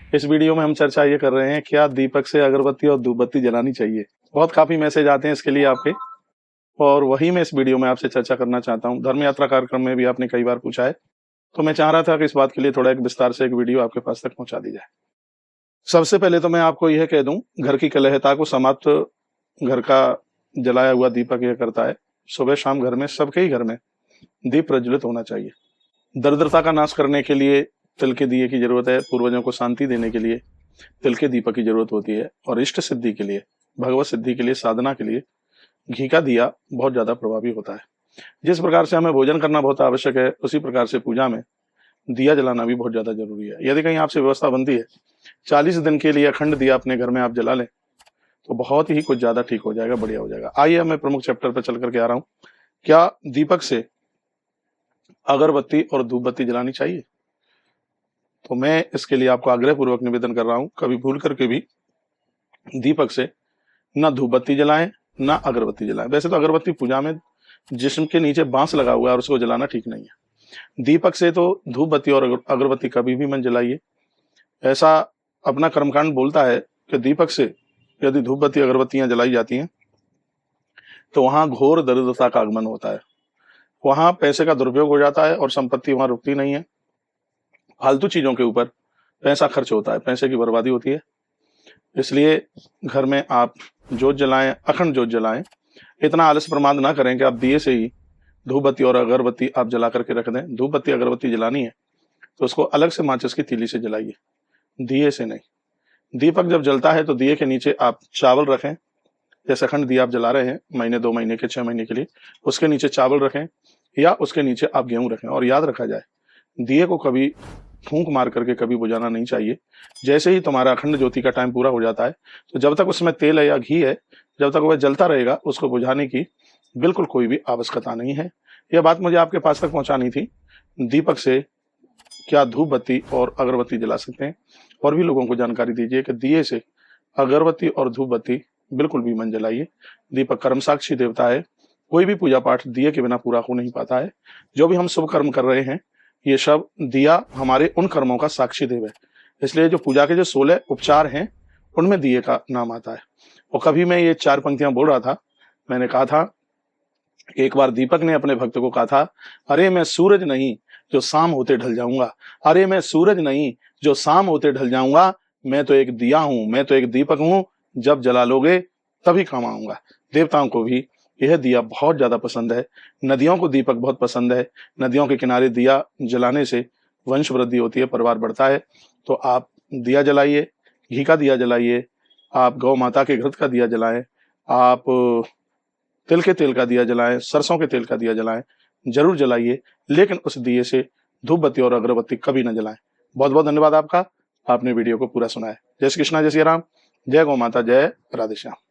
इस वीडियो में हम चर्चा ये कर रहे हैं, क्या दीपक से अगरबत्ती और धूपबत्ती जलानी चाहिए। बहुत काफी मैसेज आते हैं इसके लिए आपके, और वही मैं इस वीडियो में आपसे चर्चा करना चाहता हूँ। धर्म यात्रा कार्यक्रम में भी आपने कई बार पूछा है, तो मैं चाह रहा था कि इस बात के लिए थोड़ा एक विस्तार से एक वीडियो आपके पास तक पहुंचा दी जाए। सबसे पहले तो मैं आपको यह कह दूं, घर की कलहता को समाप्त घर का जलाया हुआ दीपक यह करता है। सुबह शाम घर में, सबके ही घर में दीप प्रज्वलित होना चाहिए। दरिद्रता का नाश करने के लिए तिल के दिए की जरूरत है। पूर्वजों को शांति देने के लिए तिल के दीपक की जरूरत होती है। और इष्ट सिद्धि के लिए, भगवत सिद्धि के लिए, साधना के लिए घी का दिया बहुत ज्यादा प्रभावी होता है। जिस प्रकार से हमें भोजन करना बहुत आवश्यक है, उसी प्रकार से पूजा में दिया जलाना भी बहुत ज्यादा जरूरी है। यदि कहीं आपसे व्यवस्था बनती है 40 दिन के लिए अखंड दिया अपने घर में आप जला लें, तो बहुत ही कुछ ज्यादा ठीक हो जाएगा, बढ़िया हो जाएगा। आइए मैं प्रमुख चैप्टर पर चल करके आ रहा हूं। क्या दीपक से अगरबत्ती और धूपबत्ती जलानी चाहिए? तो मैं इसके लिए आपको आग्रह पूर्वक निवेदन कर रहा हूं, कभी भूल करके भी दीपक से ना धूपबत्ती जलाएं ना अगरबत्ती जलाएं। वैसे तो अगरबत्ती पूजा में जिस्म के नीचे बांस लगा हुआ है और उसको जलाना ठीक नहीं है। दीपक से तो धूप बत्ती और अगरबत्ती कभी भी मत जलाइए। ऐसा अपना कर्मकांड बोलता है कि दीपक से यदि धूप बत्ती अगरबत्तियां जलाई जाती हैं तो वहां घोर दरिद्रता का आगमन होता है, वहां पैसे का दुरुपयोग हो जाता है और संपत्ति वहां रुकती नहीं है। फालतू चीजों के ऊपर पैसा खर्च होता है, पैसे की बर्बादी होती है। इसलिए घर में आप जोत जलाएं, अखंड जोत जलाएं। इतना आलस प्रमाद ना करें कि आप दिए से ही धूप बत्ती और अगरबत्ती आप जला करके रख दें। धूप बत्ती अगरबत्ती जलानी है तो उसको अलग से माचिस की तीली से जलाइए, दिए से नहीं। दीपक जब जलता है तो दिए के नीचे आप चावल रखें। जैसे अखंड दिया आप जला रहे हैं महीने, 2 महीने के, 6 महीने के लिए, उसके नीचे चावल रखें या उसके नीचे आप गेहूं रखें। और याद रखा जाए, दिए को कभी फूंक मार करके कभी बुझाना नहीं चाहिए। जैसे ही तुम्हारा अखंड ज्योति का टाइम पूरा हो जाता है, तो जब तक उसमें तेल है या घी है, जब तक वह जलता रहेगा, उसको बुझाने की बिल्कुल कोई भी आवश्यकता नहीं है। यह बात मुझे आपके पास तक पहुंचानी थी। दीपक से क्या धूप बत्ती और अगरबत्ती जला सकते हैं, और भी लोगों को जानकारी दीजिए कि दिए से अगरबत्ती और धूप बत्ती बिल्कुल भी मत जलाइए। दीपक कर्म साक्षी देवता है, कोई भी पूजा पाठ दिए के बिना पूरा हो नहीं पाता है। जो भी हम शुभ कर्म कर रहे हैं, ये सब दिया हमारे उन कर्मों का साक्षी देव है। इसलिए जो पूजा के जो 16 उपचार हैं, उनमें दिए का नाम आता है। और कभी मैं ये 4 पंक्तियां बोल रहा था, मैंने कहा था, एक बार दीपक ने अपने भक्त को कहा था, अरे मैं सूरज नहीं जो शाम होते ढल जाऊंगा, अरे मैं सूरज नहीं जो शाम होते ढल जाऊंगा, मैं तो एक दिया हूं, मैं तो एक दीपक हूं, जब जला लोगे तभी काम आऊंगा। देवताओं को भी यह दिया बहुत ज्यादा पसंद है, नदियों को दीपक बहुत पसंद है। नदियों के किनारे दिया जलाने से वंश वृद्धि होती है, परिवार बढ़ता है। तो आप दिया जलाइए, घी का दिया जलाइए, आप गौ माता के घृत का दिया जलाएं, आप तिल के तेल का दिया जलाएं, सरसों के तेल का दिया जलाएं, जरूर जलाइए। लेकिन उस दिए से धूप बत्ती और अगरबत्ती कभी न जलाएं। बहुत बहुत धन्यवाद आपका, आपने वीडियो को पूरा सुना है। जय श्री कृष्णा, जय श्री राम, जय गौ माता, जय राधे श्याम।